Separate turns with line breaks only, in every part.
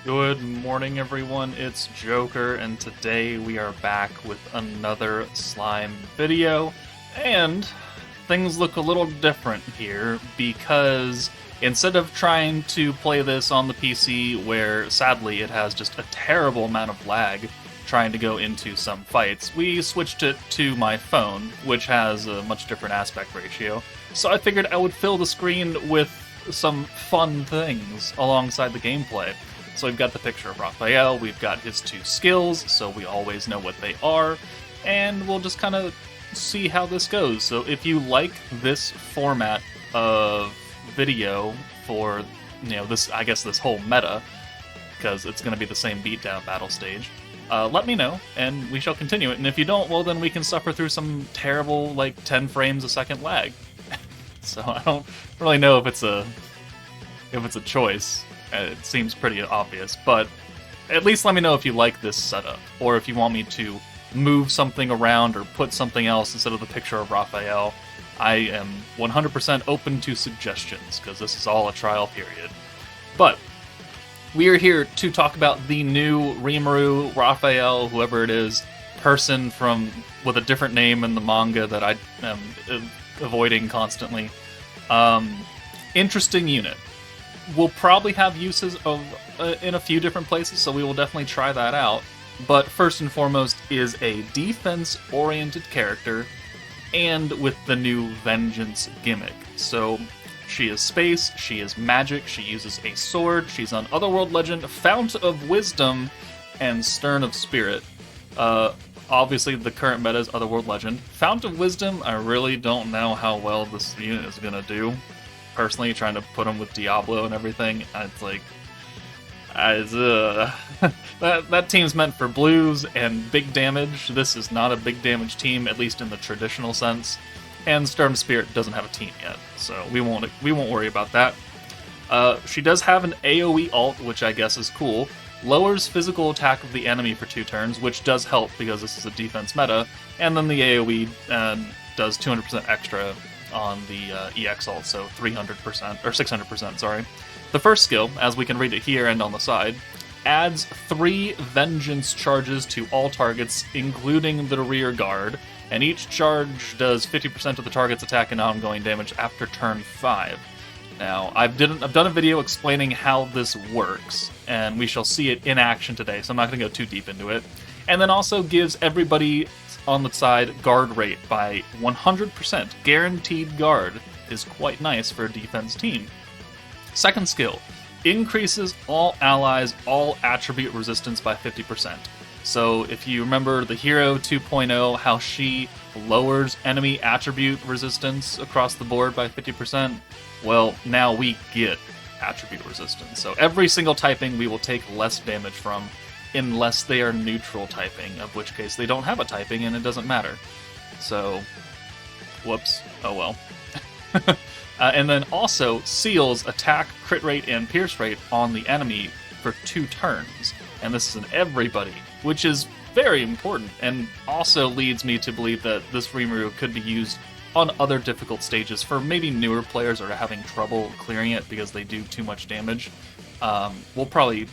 Good morning, everyone. It's Joker, and today we are back with another slime video. And things look a little different here because instead of trying to play this on the PC, where sadly it has just a terrible amount of lag trying to go into some fights, we switched it to my phone, which has a much different aspect ratio. So I figured I would fill the screen with some fun things alongside the gameplay. So we've got the picture of Raphael, we've got his two skills, so we always know what they are, and we'll just kind of see how this goes. So if you like this format of video for, this, I guess this whole meta, because it's going to be the same beatdown battle stage, let me know, and we shall continue it. And if you don't, well, then we can suffer through some terrible, 10 frames a second lag. So I don't really know if it's a choice. It seems pretty obvious, but at least let me know if you like this setup, or if you want me to move something around or put something else instead of the picture of Raphael. I am 100% open to suggestions, because this is all a trial period. But we are here to talk about the new Rimuru, Raphael, whoever it is, person with a different name in the manga that I am avoiding constantly. Interesting unit. We'll probably have uses of in a few different places, so we will definitely try that out. But first and foremost is a defense-oriented character, and with the new Vengeance gimmick. So she is space, she is magic, she uses a sword, she's an Otherworld legend, Fount of Wisdom, and Stern of Spirit. Obviously, the current meta is Otherworld legend. Fount of Wisdom, I really don't know how well this unit is going to do. Personally, trying to put him with Diablo and everything, it's like, that team's meant for blues and big damage. This is not a big damage team, at least in the traditional sense. And Stern Spirit doesn't have a team yet, so we won't worry about that. She does have an AoE ult, which I guess is cool. Lowers physical attack of the enemy for 2 turns, which does help because this is a defense meta. And then the AoE does 200% extra on the EX ult, so 300%, or 600%, sorry. The first skill, as we can read it here and on the side, adds 3 Vengeance charges to all targets, including the rear guard, and each charge does 50% of the target's attack and ongoing damage after turn 5. Now, I've done a video explaining how this works, and we shall see it in action today, so I'm not going to go too deep into it. And then also gives everybody on the side guard rate by 100%. Guaranteed guard is quite nice for a defense team. Second skill, increases all allies, all attribute resistance by 50%. So if you remember the Hero 2.0, how she lowers enemy attribute resistance across the board by 50%, well, now we get attribute resistance. So every single typing we will take less damage from, unless they are neutral typing, of which case they don't have a typing and it doesn't matter. So, whoops, oh well. And then also seals attack, crit rate, and pierce rate on the enemy for 2 turns. And this is in everybody, which is very important, and also leads me to believe that this Rimuru could be used on other difficult stages for maybe newer players that are having trouble clearing it because they do too much damage. We'll probably...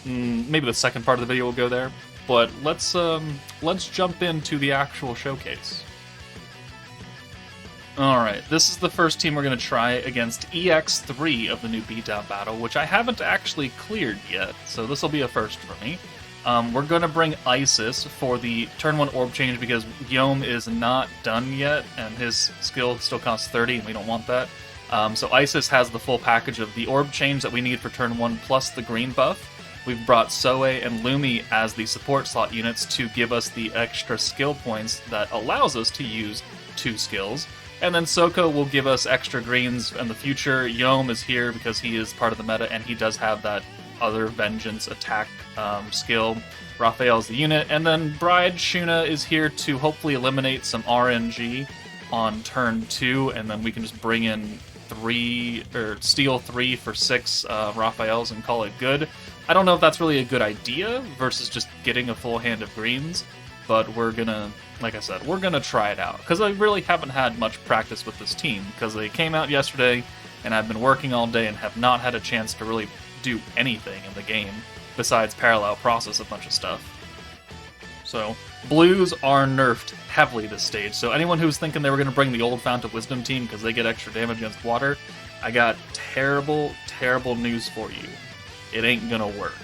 maybe the second part of the video will go there, but let's jump into the actual showcase. Alright, this is the first team we're going to try against EX3 of the new Beatdown Battle, which I haven't actually cleared yet, so this will be a first for me. We're going to bring Isis for the turn 1 orb change because Yom is not done yet, and his skill still costs 30, and we don't want that. So Isis has the full package of the orb change that we need for turn 1 plus the green buff. We've brought Soe and Lumi as the support slot units to give us the extra skill points that allows us to use 2 skills. And then Soko will give us extra greens in the future. Yom is here because he is part of the meta, and he does have that other Vengeance attack skill. Raphael's the unit. And then Bride Shuna is here to hopefully eliminate some RNG on turn 2, and then we can just bring in steal 3 for 6 Raphaels and call it good. I don't know if that's really a good idea versus just getting a full hand of greens, but we're gonna, like I said, we're gonna try it out, because I really haven't had much practice with this team, because they came out yesterday, and I've been working all day and have not had a chance to really do anything in the game besides parallel process a bunch of stuff. So, blues are nerfed heavily this stage, so anyone who's thinking they were going to bring the old Fount of Wisdom team because they get extra damage against water, I got terrible, terrible news for you. It ain't gonna work.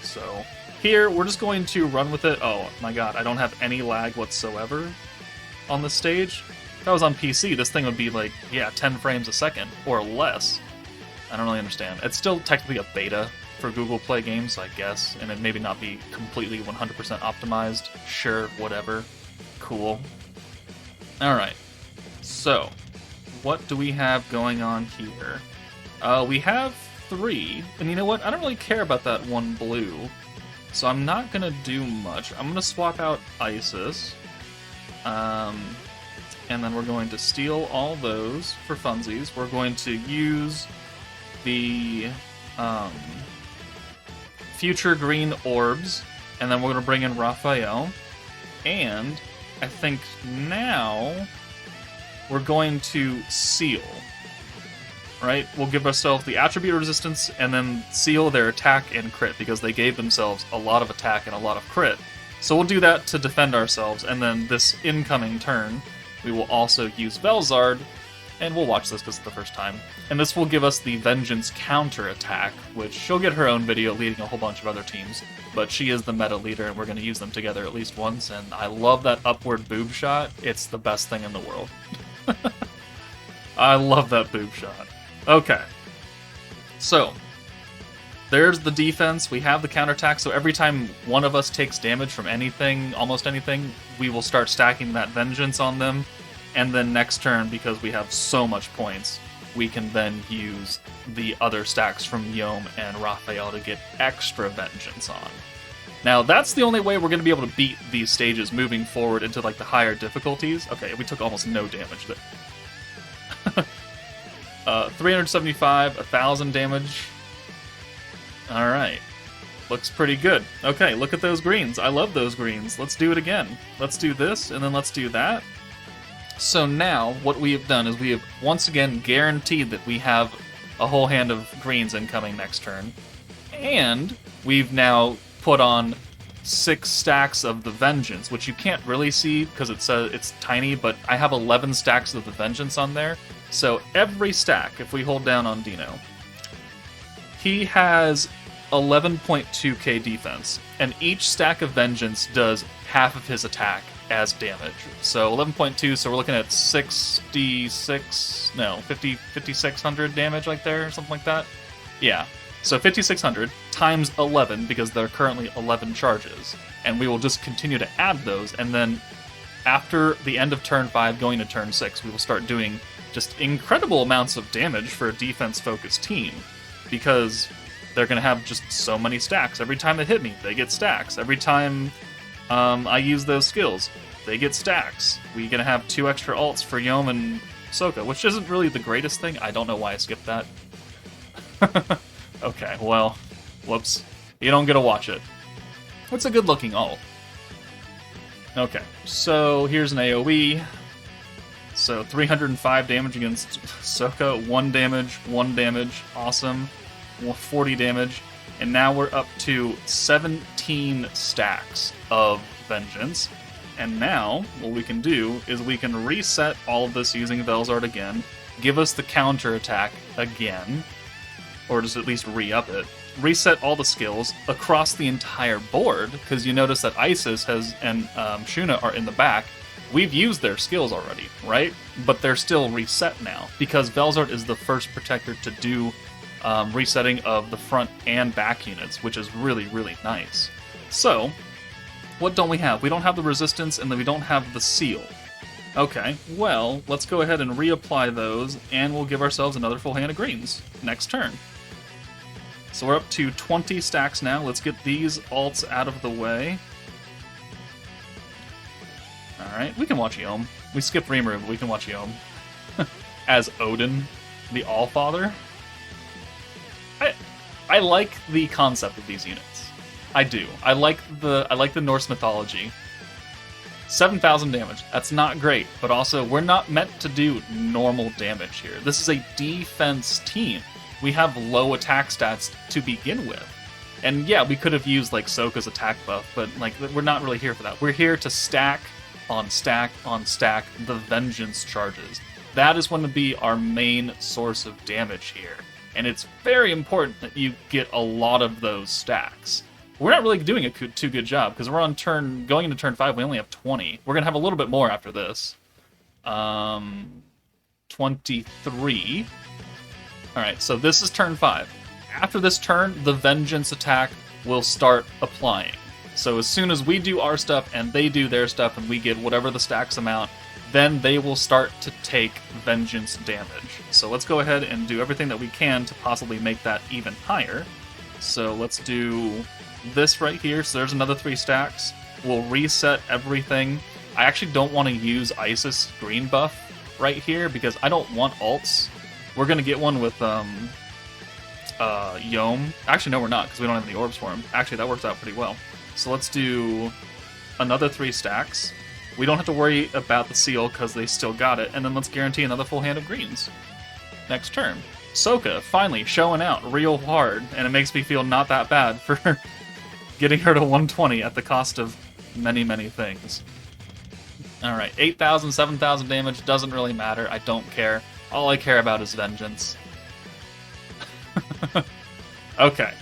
So, here, we're just going to run with it. Oh my god, I don't have any lag whatsoever on this stage. If I was on PC, this thing would be like, yeah, 10 frames a second, or less. I don't really understand. It's still technically a beta for Google Play games, I guess, and it maybe not be completely 100% optimized. Sure, whatever. Cool. Alright, so, what do we have going on here? We have 3, and you know what? I don't really care about that one blue, so I'm not going to do much. I'm going to swap out Isis, and then we're going to steal all those for funsies. We're going to use the future green orbs, and then we're going to bring in Raphael, and I think now we're going to seal, right? We'll give ourselves the attribute resistance and then seal their attack and crit because they gave themselves a lot of attack and a lot of crit. So we'll do that to defend ourselves, and then this incoming turn we will also use Velzard, and we'll watch this because it's the first time. And this will give us the Vengeance counter attack, which she'll get her own video leading a whole bunch of other teams, but she is the meta leader and we're going to use them together at least once, and I love that upward boob shot. It's the best thing in the world. I love that boob shot. Okay. So, there's the defense. We have the counterattack, so every time one of us takes damage from anything, almost anything, we will start stacking that Vengeance on them. And then next turn, because we have so much points, we can then use the other stacks from Yom and Raphael to get extra Vengeance on. Now, that's the only way we're going to be able to beat these stages moving forward into like the higher difficulties. Okay, we took almost no damage there. 375, 1,000 damage. Alright. Looks pretty good. Okay, look at those greens. I love those greens. Let's do it again. Let's do this, and then let's do that. So now, what we have done is we have once again guaranteed that we have a whole hand of greens incoming next turn. And we've now put on 6 stacks of the Vengeance, which you can't really see because it's tiny, but I have 11 stacks of the Vengeance on there. So every stack, if we hold down on Dino, he has 11.2k defense, and each stack of Vengeance does half of his attack as damage. So 11.2, so we're looking at 5,600 damage right there, or something like that. Yeah, so 5,600 times 11, because there are currently 11 charges, and we will just continue to add those, and then after the end of turn 5, going to turn 6, we will start doing just incredible amounts of damage for a defense-focused team, because they're going to have just so many stacks. Every time they hit me, they get stacks. Every time I use those skills, they get stacks. We're going to have 2 extra ults for Yom and Sokka, which isn't really the greatest thing. I don't know why I skipped that. Okay, well, whoops. You don't get to watch it. It's a good-looking ult. Okay, so here's an AoE. So 305 damage against Sokka, 1 damage, awesome. 40 damage, and now we're up to 17 stacks of Vengeance. And now, what we can do is we can reset all of this using Velzard again, give us the counter attack again, or just at least re-up it, reset all the skills across the entire board, because you notice that Isis and Shuna are in the back. We've used their skills already, right? But they're still reset now, because Velzard is the first protector to do resetting of the front and back units, which is really, really nice. So, what don't we have? We don't have the resistance, and then we don't have the seal. Okay, well, let's go ahead and reapply those, and we'll give ourselves another full hand of greens next turn. So we're up to 20 stacks now. Let's get these ults out of the way. Alright, we can watch Yom. We skipped Reamer, but we can watch Yom. As Odin, the Allfather. I like the concept of these units. I do. I like the Norse mythology. 7,000 damage. That's not great, but also we're not meant to do normal damage here. This is a defense team. we have low attack stats to begin with. And yeah, we could have used like Soka's attack buff, but like we're not really here for that. We're here to stack on stack on stack the vengeance charges. That is going to be our main source of damage here. And it's very important that you get a lot of those stacks. We're not really doing a too good job, because we're on going into turn 5, we only have 20. We're going to have a little bit more after this. 23. Alright, so this is turn 5. After this turn, the vengeance attack will start applying. So as soon as we do our stuff and they do their stuff and we get whatever the stacks amount, then they will start to take vengeance damage. So let's go ahead and do everything that we can to possibly make that even higher. So let's do this right here. So there's another 3 stacks. We'll reset everything. I actually don't want to use Isis green buff right here because I don't want alts. We're going to get one with Yom. Actually, no, we're not, because we don't have any orbs for him. Actually, that works out pretty well. So let's do another 3 stacks. We don't have to worry about the seal, because they still got it. And then let's guarantee another full hand of greens next turn. Soka, finally, showing out real hard, and it makes me feel not that bad for getting her to 120 at the cost of many, many things. Alright, 8,000, 7,000 damage, doesn't really matter, I don't care. All I care about is vengeance. Okay.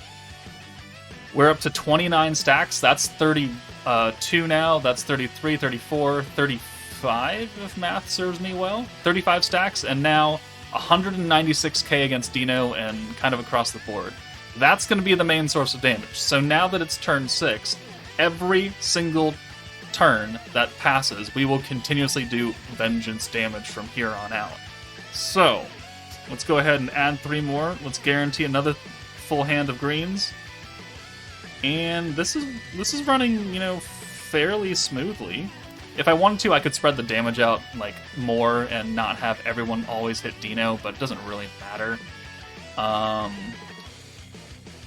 We're up to 29 stacks. That's 32 now. That's 33, 34, 35, if math serves me well. 35 stacks, and now 196k against Dino and kind of across the board. That's going to be the main source of damage. So now that it's turn 6, every single turn that passes, we will continuously do vengeance damage from here on out. So, let's go ahead and add 3 more. Let's guarantee another full hand of greens. And this is running, fairly smoothly. If I wanted to, I could spread the damage out like more and not have everyone always hit Dino, but it doesn't really matter.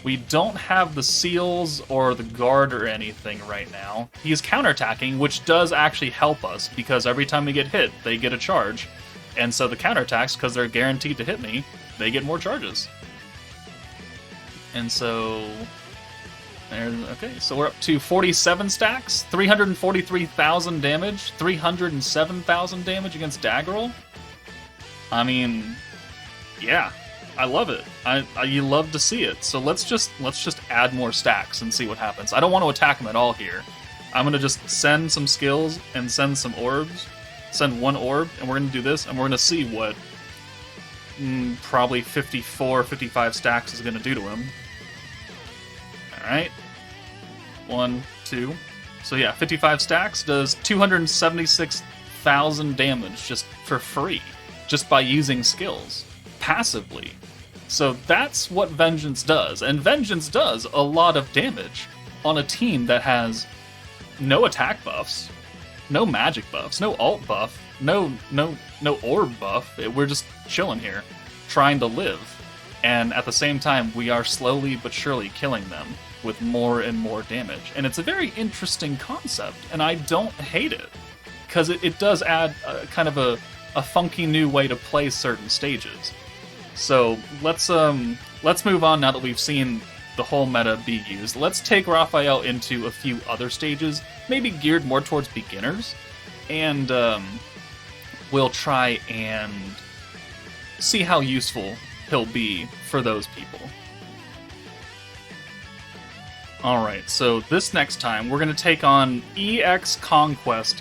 We don't have the seals or the guard or anything right now. He's counterattacking, which does actually help us, because every time we get hit, they get a charge. And so the counterattacks, because they're guaranteed to hit me, they get more charges. And so... okay, so we're up to 47 stacks, 343,000 damage, 307,000 damage against Daggerel. I mean, yeah, I love it. You love to see it. So let's just add more stacks and see what happens. I don't want to attack him at all here. I'm gonna just send some skills and send some orbs. Send 1 orb, and we're gonna do this, and we're gonna see what probably 54, 55 stacks is gonna do to him. Alright. 1, 2. So yeah, 55 stacks does 276,000 damage just for free, just by using skills, passively. So that's what Vengeance does, and Vengeance does a lot of damage on a team that has no attack buffs, no magic buffs, no alt buff, no orb buff. We're just chilling here, trying to live. And at the same time, we are slowly but surely killing them with more and more damage. And it's a very interesting concept, and I don't hate it, because it does add kind of a funky new way to play certain stages. So let's move on now that we've seen the whole meta be used. Let's take Raphael into a few other stages, maybe geared more towards beginners, and we'll try and see how useful he'll be for those people. Alright, so this next time, we're going to take on EX Conquest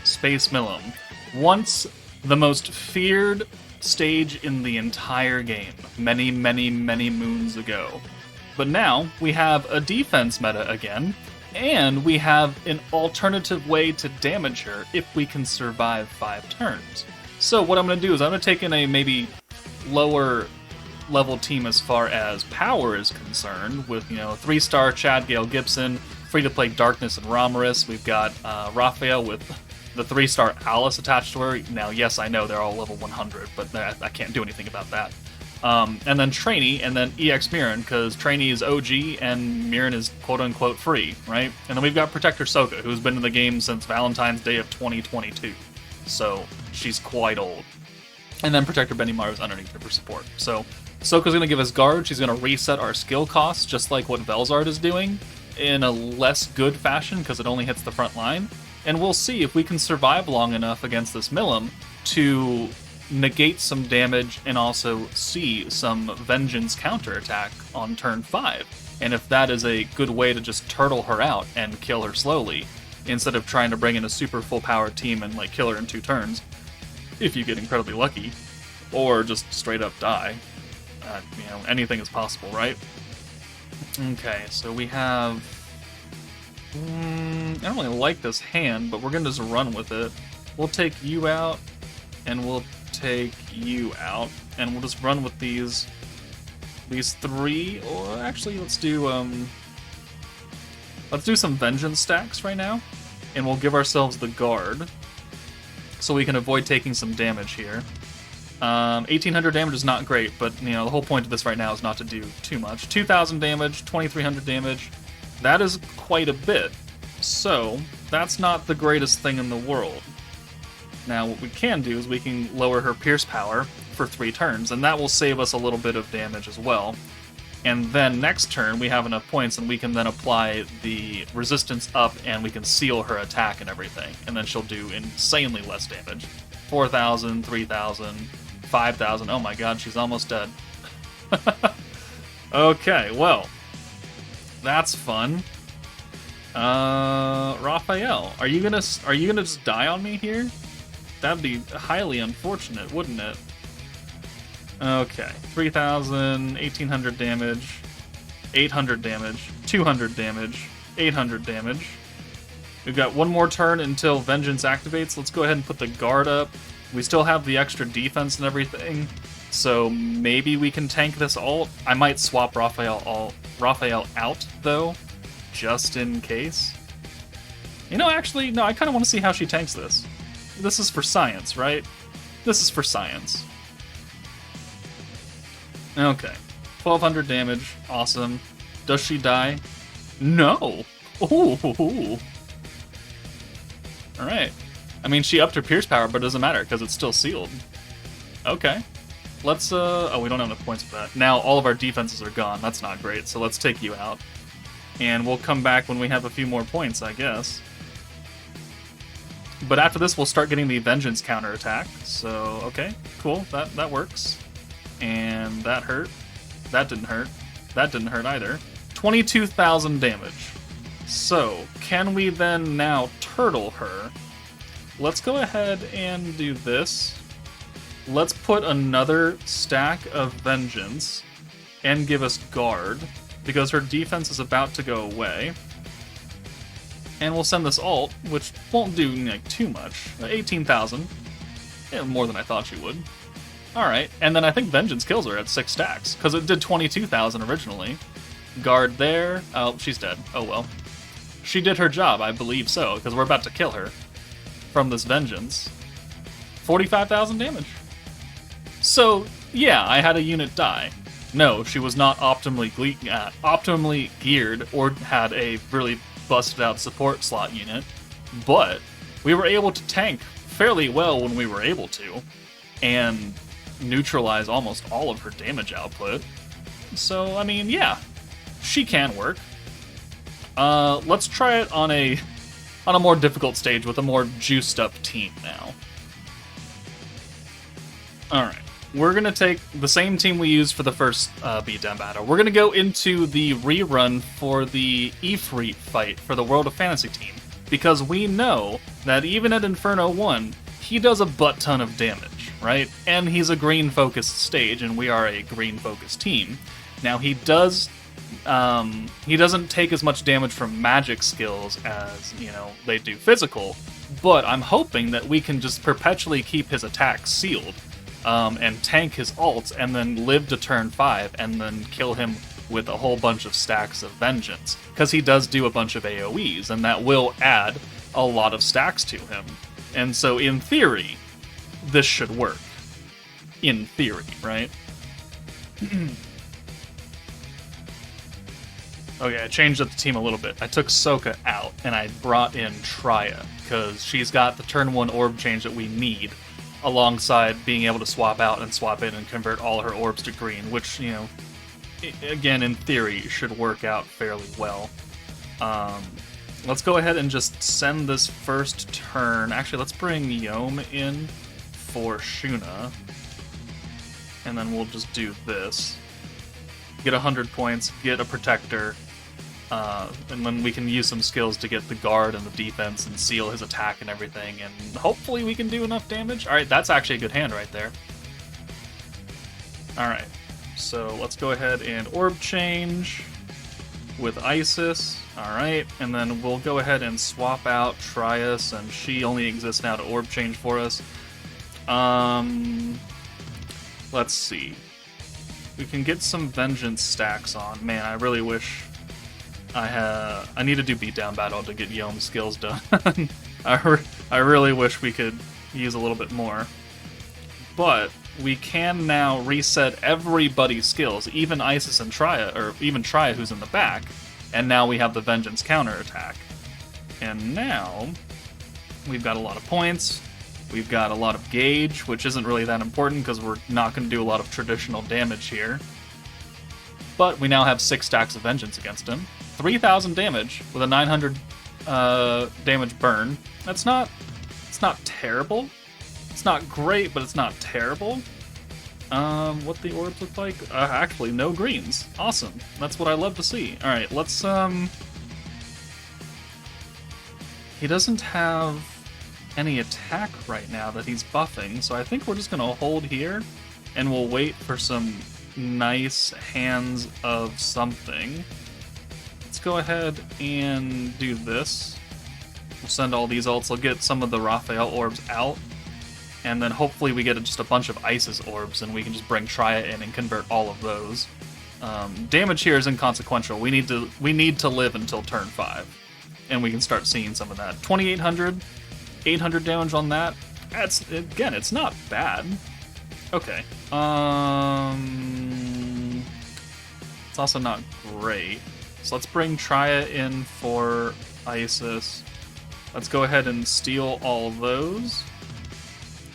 Milim. Once the most feared stage in the entire game, many, many, many moons ago. But now, we have a defense meta again, and we have an alternative way to damage her if we can survive 5 turns. So what I'm going to do is I'm going to take in a maybe lower level team as far as power is concerned, with 3-star Chad Gale Gibson, free-to-play Darkness and Romaris. We've got Raphael with the 3-star Alice attached to her. Now, yes, I know they're all level 100, but I can't do anything about that. And then Trainee, and then EX Mirin, because Trainee is OG and Mirin is quote-unquote free, right? And then we've got Protector Soka, who's been in the game since Valentine's Day of 2022. So she's quite old. And then Protector Benimaru is underneath her for support. So Soka's gonna give us guard, she's gonna reset our skill costs, just like what Velzard is doing, in a less good fashion, because it only hits the front line. And we'll see if we can survive long enough against this Milim to negate some damage and also see some Vengeance counterattack on turn 5. And if that is a good way to just turtle her out and kill her slowly, instead of trying to bring in a super full power team and like kill her in 2 turns, if you get incredibly lucky, or just straight up die. You know, anything is possible, right? Okay, so we have... I don't really like this hand, but we're going to just run with it. We'll take you out, and we'll take you out, and we'll just run with these 3, or actually let's do some Vengeance stacks right now, and we'll give ourselves the guard, so we can avoid taking some damage here. 1800 damage is not great, but you know the whole point of this right now is not to do too much. 2000 damage, 2300 damage, that is quite a bit. So that's not the greatest thing in the world. Now what we can do is we can lower her pierce power for 3 turns, and that will save us a little bit of damage as well. And then next turn we have enough points and we can then apply the resistance up and we can seal her attack and everything. And then she'll do insanely less damage. 4,000, 3,000, 5,000. Oh my god, she's almost dead. Okay, well, that's fun. Raphael, are you gonna just die on me here? That'd be highly unfortunate, wouldn't it? Okay, 3,000, 1,800 damage, 800 damage, 200 damage, 800 damage. We've got one more turn until Vengeance activates. Let's go ahead and put the guard up. We still have the extra defense and everything, so maybe we can tank this ult. I might swap Raphael out, though, just in case. You know, actually, no, I kind of want to see how she tanks this. This is for science, right? This is for science. Okay. 1,200 damage. Awesome. Does she die? No! Ooh. Alright. I mean, she upped her pierce power, but it doesn't matter, because it's still sealed. Okay. Let's, oh, we don't have enough points for that. Now, all of our defenses are gone. That's not great, so let's take you out. And we'll come back when we have a few more points, I guess. But after this, we'll start getting the Vengeance counterattack. So, okay, cool. That works. And that hurt. That didn't hurt. That didn't hurt either. 22,000 damage. So, can we then now turtle her? Let's go ahead and do this. Let's put another stack of Vengeance and give us guard, because her defense is about to go away. And we'll send this ult, which won't do like too much. 18,000. Yeah, more than I thought she would. Alright, and then I think Vengeance kills her at 6 stacks, because it did 22,000 originally. Guard there. Oh, she's dead. Oh well. She did her job, I believe so, because we're about to kill her from this Vengeance. 45,000 damage. So, yeah, I had a unit die. No, she was not optimally geared or had a really busted out support slot unit, but we were able to tank fairly well when we were able to, and neutralize almost all of her damage output. So, I mean, yeah, she can work. Let's try it on a more difficult stage with a more juiced up team now. Alright. We're going to take the same team we used for the first beatdown battle. We're going to go into the rerun for the Ifrit fight for the World of Fantasy team, because we know that even at Inferno 1, he does a butt ton of damage, right? And he's a green-focused stage, and we are a green-focused team. Now, he doesn't take as much damage from magic skills as, you know, they do physical, but I'm hoping that we can just perpetually keep his attacks sealed. And tank his ults, and then live to turn 5, and then kill him with a whole bunch of stacks of Vengeance. Because he does do a bunch of AoEs, and that will add a lot of stacks to him. And so, in theory, this should work. In theory, right? Okay, I changed up the team a little bit. I took Soka out, and I brought in Trya, because she's got the turn 1 orb change that we need. alongside being able to swap out and swap in and convert all her orbs to green, which, you know, again, in theory, should work out fairly well. Let's go ahead and just send this first turn. Actually, let's bring Yom in for Shuna. And then we'll just do this. Get 100 points, get a protector, and then we can use some skills to get the guard and the defense and seal his attack and everything, and hopefully we can do enough damage. Alright, that's actually a good hand right there. Alright, so let's go ahead and orb change with Isis. Alright, and then we'll go ahead and swap out Trias, and she only exists now to orb change for us. Let's see. We can get some vengeance stacks on. Man, I really wish I need to do Beatdown Battle to get Yom's skills done. I really wish we could use a little bit more. But we can now reset everybody's skills, even Isis and Triya, or even Triya who's in the back, and now we have the vengeance counterattack. And now we've got a lot of points. We've got a lot of gauge, which isn't really that important because we're not going to do a lot of traditional damage here. But we now have 6 stacks of vengeance against him. 3,000 damage with a 900 damage burn. It's not terrible. It's not great, but it's not terrible. What the orbs look like? Actually, no greens. Awesome. That's what I love to see. All right, let's He doesn't have any attack right now that he's buffing, so I think we're just gonna hold here and we'll wait for some nice hands of something. Let's go ahead and do this. We'll send all these ults. We'll get some of the Raphael orbs out, and then hopefully we get just a bunch of Isis orbs and we can just bring Triya in and convert all of those. Damage here is inconsequential. We need to live until turn 5, and we can start seeing some of that. 2,800, 800 damage on that. That's, again, it's not bad. Okay. It's also not great. So let's bring Triya in for Isis. Let's go ahead and steal all of those.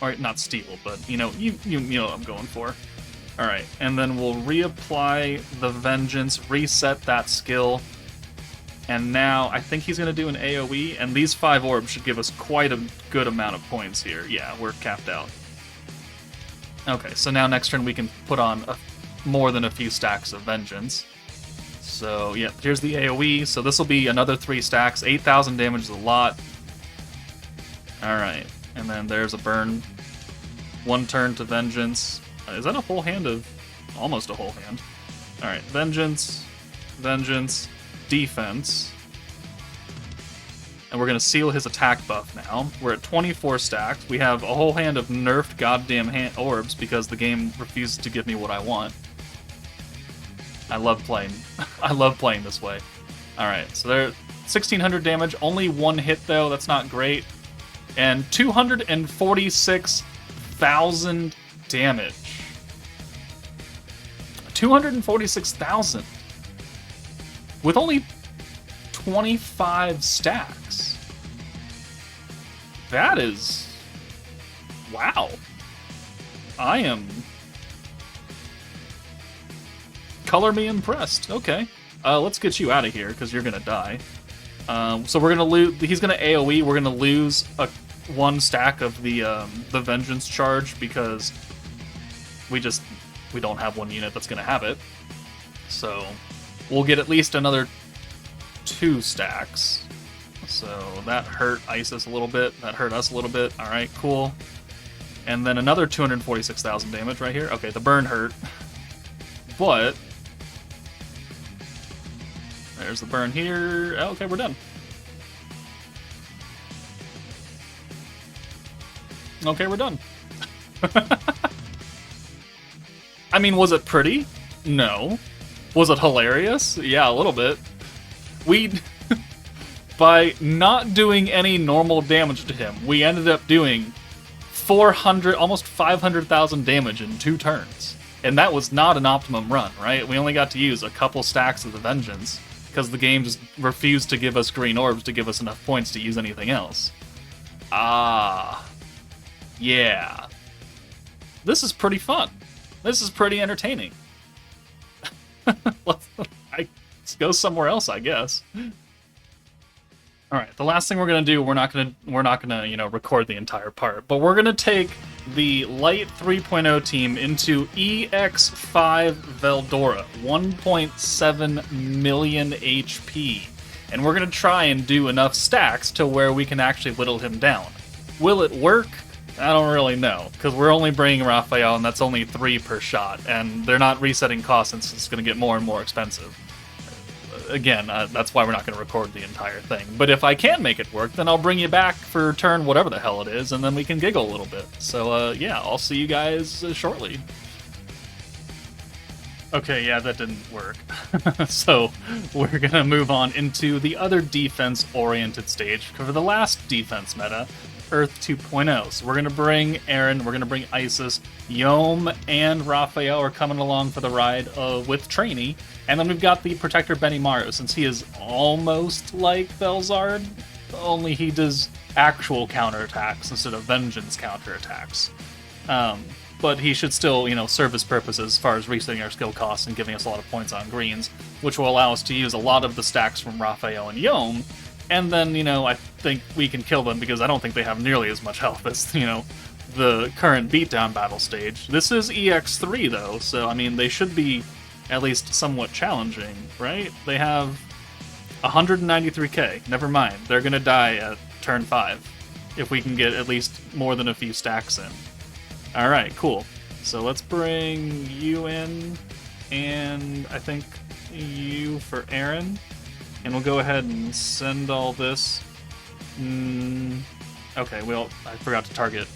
Or not steal, but you know what I'm going for. All right, and then we'll reapply the vengeance, reset that skill. And now I think he's going to do an AoE, and these 5 orbs should give us quite a good amount of points here. Yeah, we're capped out. Okay, so now next turn we can put on more than a few stacks of vengeance. So yeah, here's the AoE. So this will be another 3 stacks. 8,000 damage is a lot. All right, and then there's a burn. 1 turn to vengeance. Is that a whole hand of... almost a whole hand. All right, vengeance, vengeance, defense. And we're going to seal his attack buff now. We're at 24 stacks. We have a whole hand of nerfed goddamn orbs because the game refuses to give me what I want. I love playing. I love playing this way. Alright, so there 1,600 damage. Only 1 hit, though. That's not great. And 246,000 damage. 246,000. With only 25 stacks. That is... wow. I am... color me impressed. Okay. Let's get you out of here, because you're going to die. So we're going to lose... he's going to AoE. We're going to lose 1 stack of the Vengeance charge, because we don't have 1 unit that's going to have it. So we'll get at least another 2 stacks. So that hurt Isis a little bit. That hurt us a little bit. Alright, cool. And then another 246,000 damage right here. Okay, the burn hurt. But... there's the burn here. Okay, we're done. Okay, we're done. I mean, was it pretty? No. Was it hilarious? Yeah, a little bit. We, by not doing any normal damage to him, we ended up doing 400, almost 500,000 damage in 2 turns. And that was not an optimum run, right? We only got to use a couple stacks of the Vengeance, because the game just refused to give us green orbs to give us enough points to use anything else. Ah. Yeah. This is pretty fun. This is pretty entertaining. Let's go somewhere else, I guess. All right, the last thing we're gonna do, we're not gonna record the entire part, but we're gonna take the Light 3.0 team into EX3 Veldora, 1.7 million HP, and we're gonna try and do enough stacks to where we can actually whittle him down. Will it work? I don't really know, because we're only bringing Raphael, and that's only 3 per shot, and they're not resetting costs since it's gonna get more and more expensive. Again, that's why we're not going to record the entire thing. But if I can make it work, then I'll bring you back for turn whatever the hell it is, and then we can giggle a little bit. So, yeah, I'll see you guys shortly. Okay, yeah, that didn't work. So, we're going to move on into the other defense-oriented stage for the last defense meta, Earth 2.0. So we're going to bring Aaron, we're going to bring Isis, Yom, and Raphael are coming along for the ride with Trainee. And then we've got the Protector Benimaru, since he is almost like Belzard, only he does actual counterattacks instead of vengeance counterattacks. But he should still, serve his purpose as far as resetting our skill costs and giving us a lot of points on greens, which will allow us to use a lot of the stacks from Raphael and Yom. And then, I think we can kill them because I don't think they have nearly as much health as, the current Beatdown Battle stage. This is EX3, though, so, they should be at least somewhat challenging, right? They have 193k. Never mind. They're going to die at turn 5 if we can get at least more than a few stacks in. Alright, cool. So let's bring you in, and I think you for Aaron. And we'll go ahead and send all this. Okay, well, I forgot to target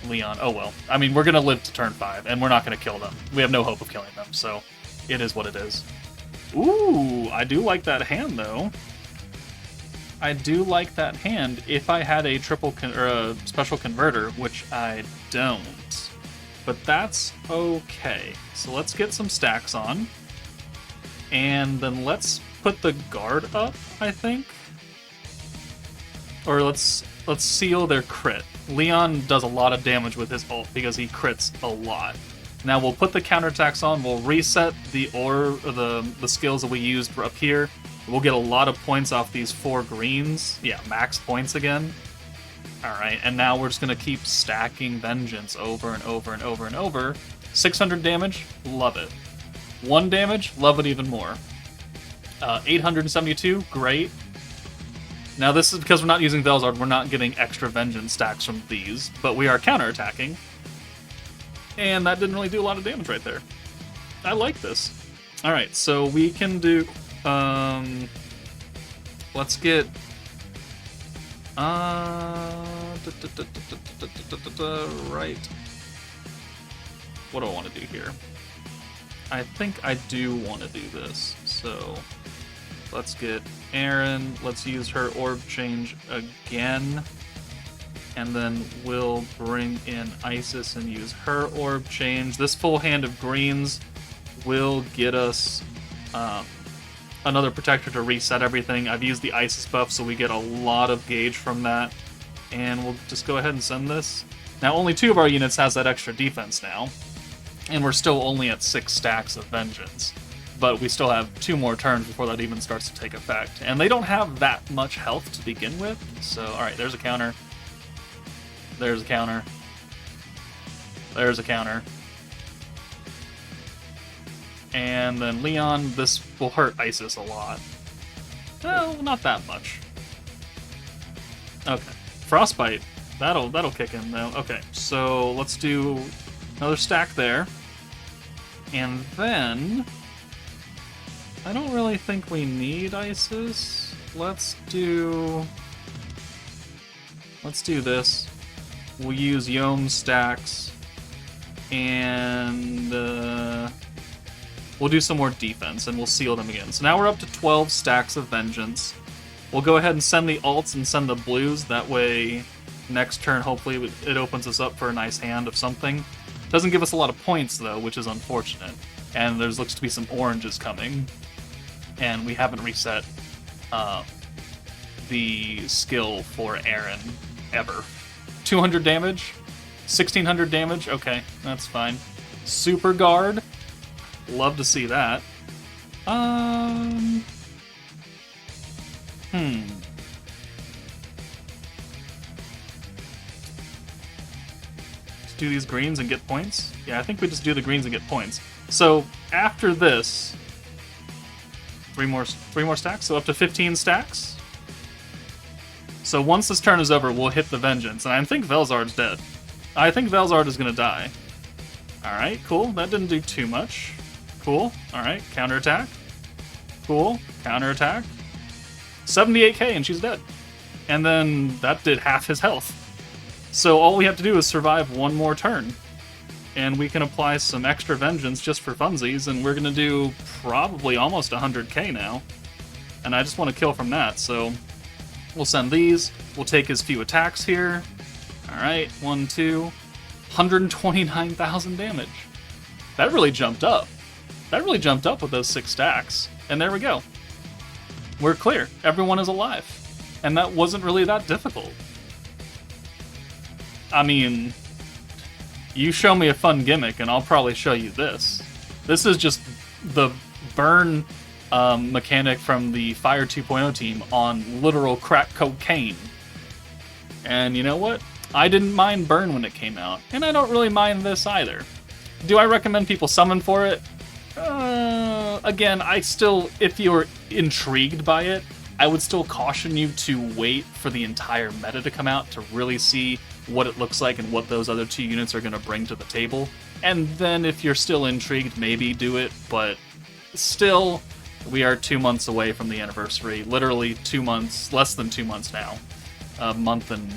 Leon. Oh well. We're going to live to turn 5, and we're not going to kill them. We have no hope of killing them, so it is what it is. Ooh, I do like that hand, though. I do like that hand if I had a a special converter, which I don't. But that's okay. So let's get some stacks on. And then let's put the guard up, I think. Or let's seal their crit. Leon does a lot of damage with his ult because he crits a lot. Now we'll put the counterattacks on, we'll reset the skills that we used up here. We'll get a lot of points off these 4 greens. Yeah, max points again. Alright, and now we're just gonna keep stacking Vengeance over and over and over and over. 600 damage, love it. 1 damage, love it even more. 872, great. Now this is because we're not using Velzard, we're not getting extra Vengeance stacks from these, but we are counterattacking. And that didn't really do a lot of damage right there. I like this. Alright, so we can do... let's get... right. What do I want to do here? I think I do want to do this, so... Let's get Aaron, let's use her orb change again. And then we'll bring in Isis and use her orb change. This full hand of greens will get us another protector to reset everything. I've used the Isis buff, so we get a lot of gauge from that. And we'll just go ahead and send this. Now, only 2 of our units has that extra defense now. And we're still only at 6 stacks of Vengeance. But we still have 2 more turns before that even starts to take effect. And they don't have that much health to begin with. So, alright, there's a counter. There's a counter. There's a counter. And then Leon, this will hurt Isis a lot. Well, not that much. Okay. Frostbite. That'll kick in, though. Okay, so let's do another stack there. And then... I don't really think we need Isis. Let's do this. We'll use Yom stacks, and we'll do some more defense, and we'll seal them again. So now we're up to 12 stacks of Vengeance. We'll go ahead and send the ults and send the blues. That way, next turn, hopefully, it opens us up for a nice hand of something. Doesn't give us a lot of points, though, which is unfortunate. And there's looks to be some oranges coming. And we haven't reset the skill for Aaron ever. 200 damage, 1600 damage? Okay, that's fine. Super Guard. Love to see that. Do these greens and get points? Yeah, I think we just do the greens and get points. So after this, three more stacks, so up to 15 stacks. So once this turn is over, we'll hit the Vengeance, and I think Velzard's dead. I think Velzard is gonna die. Alright, cool, that didn't do too much. Cool, alright, counterattack. Cool, counterattack. 78k and she's dead. And then that did half his health. So all we have to do is survive one more turn. And we can apply some extra Vengeance just for funsies, and we're gonna do probably almost 100k now. And I just want to kill from that, so we'll send these. We'll take his few attacks here. Alright, 1, 2. 129,000 damage. That really jumped up. That really jumped up with those 6 stacks. And there we go. We're clear. Everyone is alive. And that wasn't really that difficult. I mean, you show me a fun gimmick and I'll probably show you this. This is just the burn mechanic from the Fire 2.0 team on literal crack cocaine. And you know what? I didn't mind burn when it came out, and I don't really mind this either. Do I recommend people summon for it? Again, if you're intrigued by it, I would still caution you to wait for the entire meta to come out to really see what it looks like and what those other 2 units are going to bring to the table. And then if you're still intrigued, maybe do it, but still, we are 2 months away from the anniversary. Literally 2 months, less than 2 months now. A month and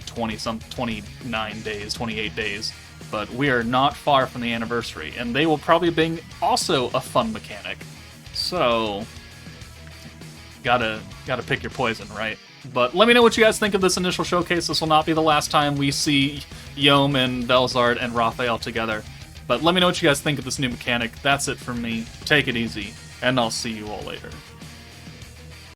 29 days, 28 days. But we are not far from the anniversary, and they will probably bring also a fun mechanic. So, gotta pick your poison, right? But let me know what you guys think of this initial showcase. This will not be the last time we see Yom and Velzard and Raphael together. But let me know what you guys think of this new mechanic. That's it from me. Take it easy, and I'll see you all later.